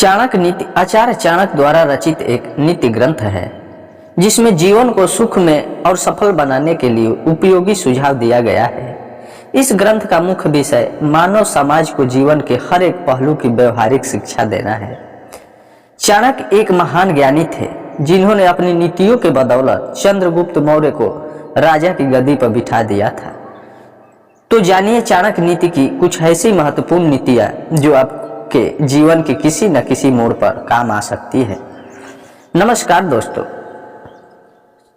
चाणक्य नीति आचार्य चाणक्य द्वारा रचित एक नीति ग्रंथ है जिसमें जीवन को सुख में और सफल बनाने के लिए उपयोगी सुझाव दिया गया है। इस ग्रंथ का मुख्य विषय मानव समाज को जीवन के हर एक पहलू की व्यवहारिक शिक्षा देना है। चाणक्य एक महान ज्ञानी थे जिन्होंने अपनी नीतियों के बदौलत चंद्रगुप्त मौर्य को राजा की गद्दी पर बिठा दिया था। तो जानिए चाणक्य नीति की कुछ ऐसी महत्वपूर्ण नीतियां जो आपके जीवन के किसी न किसी मोड़ पर काम आ सकती है। नमस्कार दोस्तों,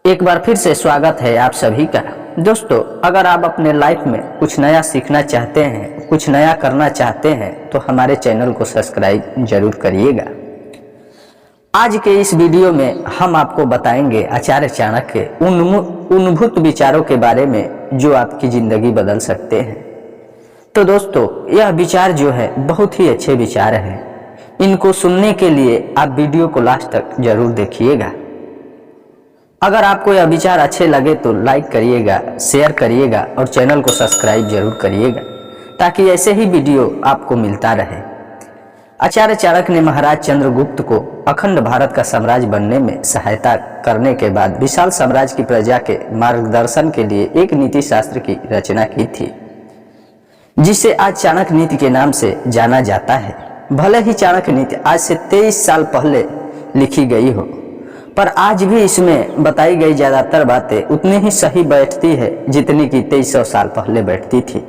एक बार फिर से स्वागत है आप सभी का। दोस्तों, अगर आप अपने लाइफ में कुछ नया सीखना चाहते हैं, कुछ नया करना चाहते हैं तो हमारे चैनल को सब्सक्राइब जरूर करिएगा। आज के इस वीडियो में हम आपको बताएंगे आचार्य चाणक्य के उन्भूत विचारों के बारे में जो आपकी जिंदगी बदल सकते हैं। तो दोस्तों, यह विचार जो है बहुत ही अच्छे विचार हैं। इनको सुनने के लिए आप वीडियो को लास्ट तक जरूर देखिएगा। अगर आपको यह विचार अच्छे लगे तो लाइक करिएगा, शेयर करिएगा और चैनल को सब्सक्राइब जरूर करिएगा ताकि ऐसे ही वीडियो आपको मिलता रहे। आचार्य चाणक्य ने महाराज चंद्रगुप्त को अखंड भारत का साम्राज्य बनने में सहायता करने के बाद विशाल साम्राज्य की प्रजा के मार्गदर्शन के लिए एक नीति शास्त्र की रचना की थी जिसे आज चाणक्य नीति के नाम से जाना जाता है। भले ही चाणक्य नीति आज से 23 साल पहले लिखी गई हो, पर आज भी इसमें बताई गई ज्यादातर बातें उतनी ही सही बैठती है जितनी कि 2300 साल पहले बैठती थी।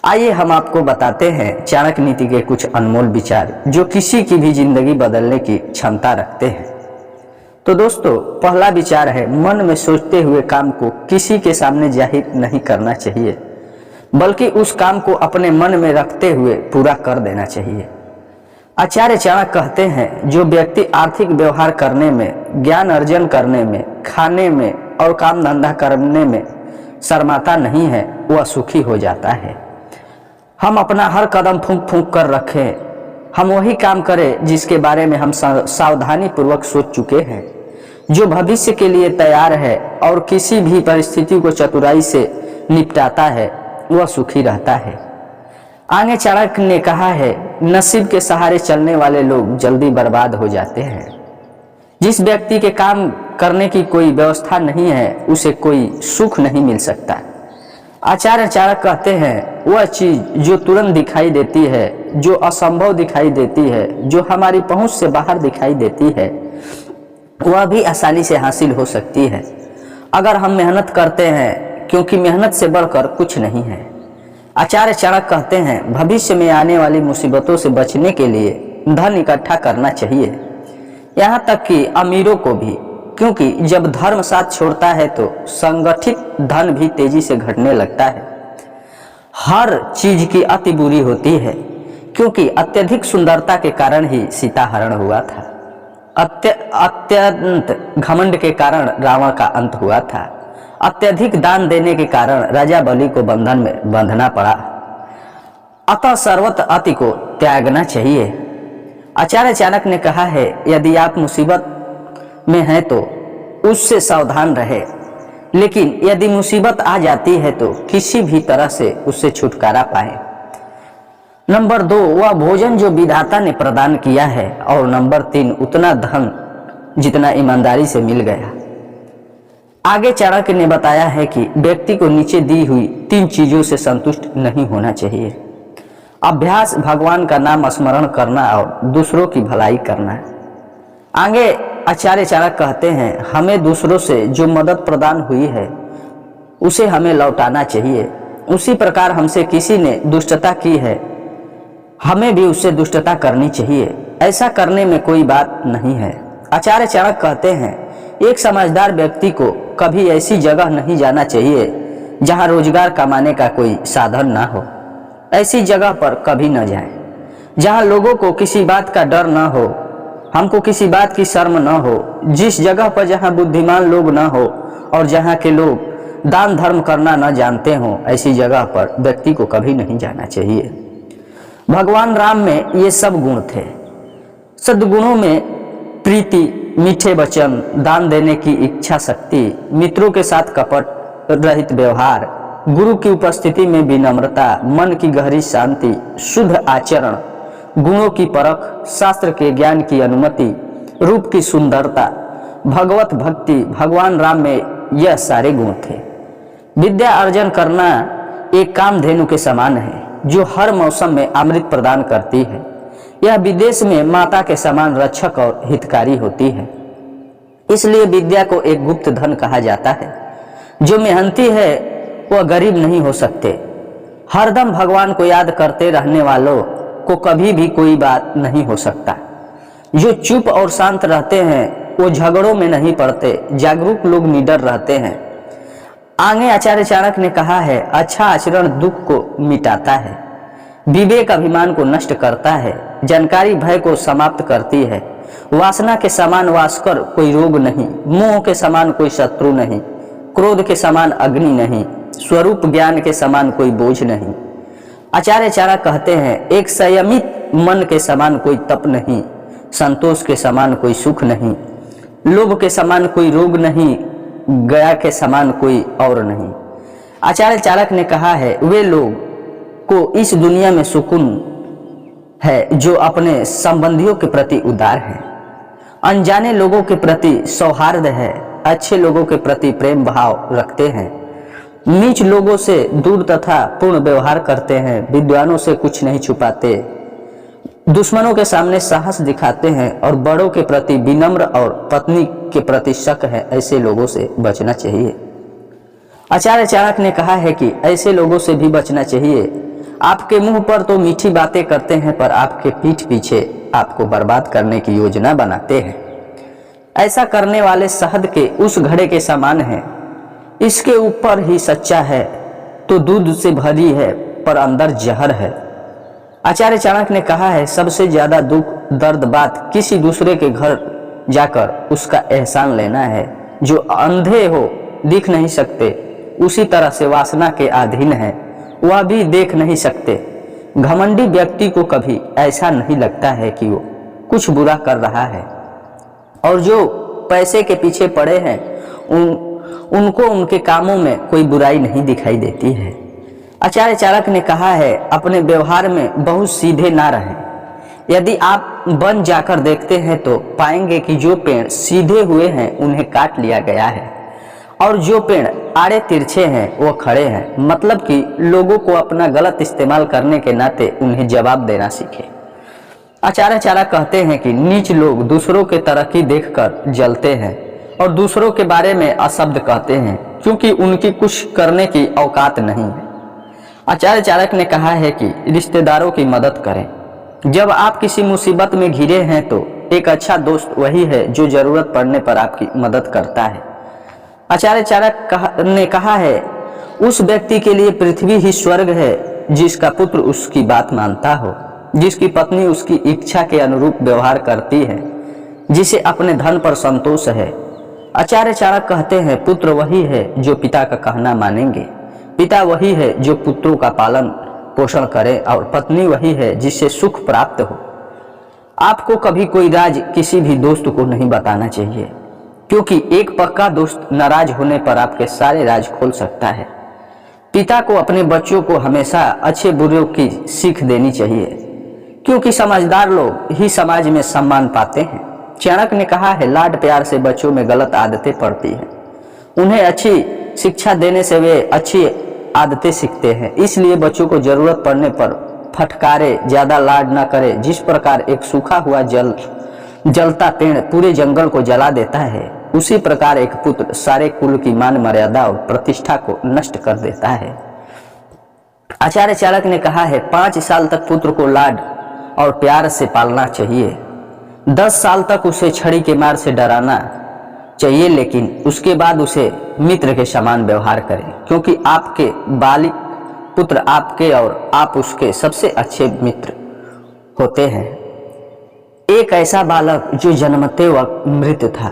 आइए हम आपको बताते हैं चाणक्य नीति के कुछ अनमोल विचार जो किसी की भी जिंदगी बदलने की क्षमता रखते हैं। तो दोस्तों, पहला विचार है मन में सोचते हुए काम को किसी के सामने जाहिर नहीं करना चाहिए, बल्कि उस काम को अपने मन में रखते हुए पूरा कर देना चाहिए। आचार्य चाणक्य कहते हैं जो व्यक्ति आर्थिक व्यवहार करने में, ज्ञान अर्जन करने में, खाने में और काम धंधा करने में शर्माता नहीं है वह सुखी हो जाता है। हम अपना हर कदम फूंक फूंक कर रखें, हम वही काम करें जिसके बारे में हम सावधानी पूर्वक सोच चुके हैं, जो भविष्य के लिए तैयार है और किसी भी परिस्थिति को चतुराई से निपटाता है वह सुखी रहता है। आगे चाणक्य ने कहा है नसीब के सहारे चलने वाले लोग जल्दी बर्बाद हो जाते हैं। जिस व्यक्ति के काम करने की कोई व्यवस्था नहीं है उसे कोई सुख नहीं मिल सकता। आचार्य चाणक्य कहते हैं वह चीज जो तुरंत दिखाई देती है, जो असंभव दिखाई देती है, जो हमारी पहुंच से बाहर दिखाई देती है, वह भी आसानी से हासिल हो सकती है अगर हम मेहनत करते हैं, क्योंकि मेहनत से बढ़कर कुछ नहीं है। आचार्य चाणक्य कहते हैं भविष्य में आने वाली मुसीबतों से बचने के लिए धन इकट्ठा करना चाहिए, यहाँ तक कि अमीरों को भी, क्योंकि जब धर्म साथ छोड़ता है तो संगठित धन भी तेजी से घटने लगता है। हर चीज की अति बुरी होती है, क्योंकि अत्यधिक सुंदरता के कारण ही सीता हरण हुआ था, अत्यंत घमंड के कारण रावण का अंत हुआ था, अत्यधिक दान देने के कारण राजा बलि को बंधन में बांधना पड़ा। अतः सर्वत्र अति को त्यागना चाहिए। आचार्य चाणक्य ने कहा है यदि आप मुसीबत में है तो उससे सावधान रहे, लेकिन यदि मुसीबत आ जाती है तो किसी भी तरह से उससे छुटकारा पाए। नंबर 2, वह भोजन जो विधाता ने प्रदान किया है, और नंबर 3, उतना धन जितना ईमानदारी से मिल गया। आगे चाणक्य ने बताया है कि व्यक्ति को नीचे दी हुई 3 चीजों से संतुष्ट नहीं होना चाहिए। अभ्यास, भगवान का नाम स्मरण करना और दूसरों की भलाई करना। आगे आचार्य चाणक्य कहते हैं हमें दूसरों से जो मदद प्रदान हुई है उसे हमें लौटाना चाहिए। उसी प्रकार हमसे किसी ने दुष्टता की है, हमें भी उससे दुष्टता करनी चाहिए। ऐसा करने में कोई बात नहीं है। आचार्य चाणक्य कहते हैं एक समझदार व्यक्ति को कभी ऐसी जगह नहीं जाना चाहिए जहां रोजगार कमाने का कोई साधन ना हो। ऐसी जगह पर कभी न जाएं जहां लोगों को किसी बात का डर न हो, हमको किसी बात की शर्म न हो। जिस जगह पर जहां बुद्धिमान लोग न हो और जहां के लोग दान धर्म करना न जानते हो, ऐसी जगह पर व्यक्ति को कभी नहीं जाना चाहिए। भगवान राम में ये सब गुण थे। सद्गुणों में प्रीति, मीठे वचन, दान देने की इच्छा शक्ति, मित्रों के साथ कपट रहित व्यवहार, गुरु की उपस्थिति में विनम्रता, मन की गहरी शांति, शुद्ध आचरण गुणों की परख, शास्त्र के ज्ञान की अनुमति, रूप की सुंदरता, भगवत भक्ति, भगवान राम में यह सारे गुण थे। विद्या अर्जन करना एक कामधेनु के समान है जो हर मौसम में अमृत प्रदान करती है। यह विदेश में माता के समान रक्षक और हितकारी होती है। इसलिए विद्या को एक गुप्त धन कहा जाता है। जो मेहनती है वह गरीब नहीं हो सकते। हरदम भगवान को याद करते रहने वालों को कभी भी कोई बात नहीं हो सकता। जो चुप और शांत रहते हैं वो झगड़ों में नहीं पड़ते। जागरूक लोग निडर रहते हैं। आगे आचार्य चाणक्य ने कहा है, अच्छा आचरण दुख को मिटाता है, विवेक अभिमान को नष्ट करता है, जानकारी भय को समाप्त करती है, वासना के समान वास्कर कोई रोग नहीं, मोह के समान कोई शत्रु नहीं, क्रोध के समान अग्नि नहीं, स्वरूप ज्ञान के समान कोई बोझ नहीं। आचार्य चाणक्य कहते हैं, एक संयमित मन के समान कोई तप नहीं, संतोष के समान कोई सुख नहीं, लोभ के समान कोई रोग नहीं, गया के समान कोई और नहीं। आचार्य चाणक्य ने कहा है, वे लोग को इस दुनिया में सुकून है जो अपने संबंधियों के प्रति उदार है, अनजाने लोगों के प्रति सौहार्द है, अच्छे लोगों के प्रति प्रेम भाव रखते हैं, नीच लोगों से दूर तथा पूर्ण व्यवहार करते हैं, विद्वानों से कुछ नहीं छुपाते, दुश्मनों के सामने साहस दिखाते हैं और बड़ों के प्रति विनम्र और पत्नी के प्रति शक है। ऐसे लोगों से बचना चाहिए। आचार्य चाणक्य ने कहा है कि ऐसे लोगों से भी बचना चाहिए। आपके मुंह पर तो मीठी बातें करते हैं पर आपके पीठ पीछे आपको बर्बाद करने की योजना बनाते हैं। ऐसा करने वाले शहद के उस घड़े के समान हैं। इसके ऊपर ही सच्चा है तो दूध से भरी है पर अंदर जहर है। आचार्य चाणक्य ने कहा है, सबसे ज्यादा दुख दर्द बात किसी दूसरे के घर जाकर उसका एहसान लेना है। जो अंधे हो दिख नहीं सकते उसी तरह से वासना के अधीन है, वह भी देख नहीं सकते। घमंडी व्यक्ति को कभी ऐसा नहीं लगता है कि वो कुछ बुरा कर रहा है और जो पैसे के पीछे पड़े हैं उनको उनके कामों में कोई बुराई नहीं दिखाई देती है। आचार्य चाणक्य ने कहा है, अपने व्यवहार में बहुत सीधे ना रहें। यदि आप वन जाकर देखते हैं तो पाएंगे कि जो पेड़ सीधे हुए हैं उन्हें काट लिया गया है और जो पेड़ आड़े तिरछे हैं वो खड़े हैं। मतलब कि लोगों को अपना गलत इस्तेमाल करने के नाते उन्हें जवाब देना सीखें। आचार्य चाणक्य कहते हैं कि नीच लोग दूसरों के तरक्की देखकर जलते हैं और दूसरों के बारे में अशब्द कहते हैं क्योंकि उनकी कुछ करने की औकात नहीं है। आचार्य चाणक्य ने कहा है कि रिश्तेदारों की मदद करें। जब आप किसी मुसीबत में घिरे हैं तो एक अच्छा दोस्त वही है जो जरूरत पड़ने पर आपकी मदद करता है। आचार्य चाणक्य ने कहा है, उस व्यक्ति के लिए पृथ्वी ही स्वर्ग है जिसका पुत्र उसकी बात मानता हो, जिसकी पत्नी उसकी इच्छा के अनुरूप व्यवहार करती है, जिसे अपने धन पर संतोष है। आचार्य चाणक्य कहते हैं, पुत्र वही है जो पिता का कहना मानेंगे, पिता वही है जो पुत्रों का पालन पोषण करे और पत्नी वही है जिससे सुख प्राप्त हो। आपको कभी कोई राज किसी भी दोस्त को नहीं बताना चाहिए क्योंकि एक पक्का दोस्त नाराज होने पर आपके सारे राज खोल सकता है। पिता को अपने बच्चों को हमेशा अच्छे बुरे की सीख देनी चाहिए क्योंकि समझदार लोग ही समाज में सम्मान पाते हैं। चाणक्य ने कहा है, लाड प्यार से बच्चों में गलत आदतें पड़ती हैं। उन्हें अच्छी शिक्षा देने से वे अच्छी आदतें सीखते हैं। इसलिए बच्चों को जरूरत पड़ने पर फटकारे, ज्यादा लाड ना करें। जिस प्रकार एक सूखा हुआ जलता पेड़ पूरे जंगल को जला देता है, उसी प्रकार एक पुत्र सारे कुल की मान मर्यादा और प्रतिष्ठा को नष्ट कर देता है। आचार्य चाणक्य ने कहा है, 5 साल तक पुत्र को लाड और प्यार से पालना चाहिए। 10 साल तक उसे छड़ी के मार से डराना चाहिए, लेकिन उसके बाद उसे मित्र के समान व्यवहार करें क्योंकि आपके बालिक पुत्र आपके और आप उसके सबसे अच्छे मित्र होते हैं। एक ऐसा बालक जो जन्मते वक्त मृत था,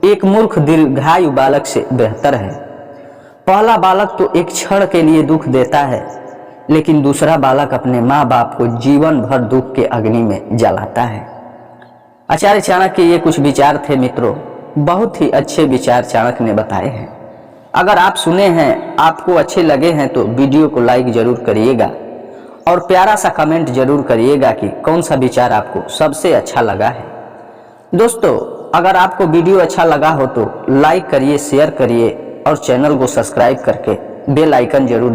एक मूर्ख दीर्घायु बालक से बेहतर है। पहला बालक तो एक क्षण के लिए दुख देता है, लेकिन दूसरा बालक अपने माँ बाप को जीवन भर दुख के अग्नि में जलाता है। आचार्य चाणक्य के ये कुछ विचार थे मित्रों, बहुत ही अच्छे विचार चाणक्य ने बताए हैं। अगर आप सुने हैं, आपको अच्छे लगे हैं तो वीडियो को लाइक जरूर करिएगा और प्यारा सा कमेंट जरूर करिएगा कि कौन सा विचार आपको सबसे अच्छा लगा है। दोस्तों, अगर आपको वीडियो अच्छा लगा हो तो लाइक करिए, शेयर करिए और चैनल को सब्सक्राइब करके बेल आइकन जरूर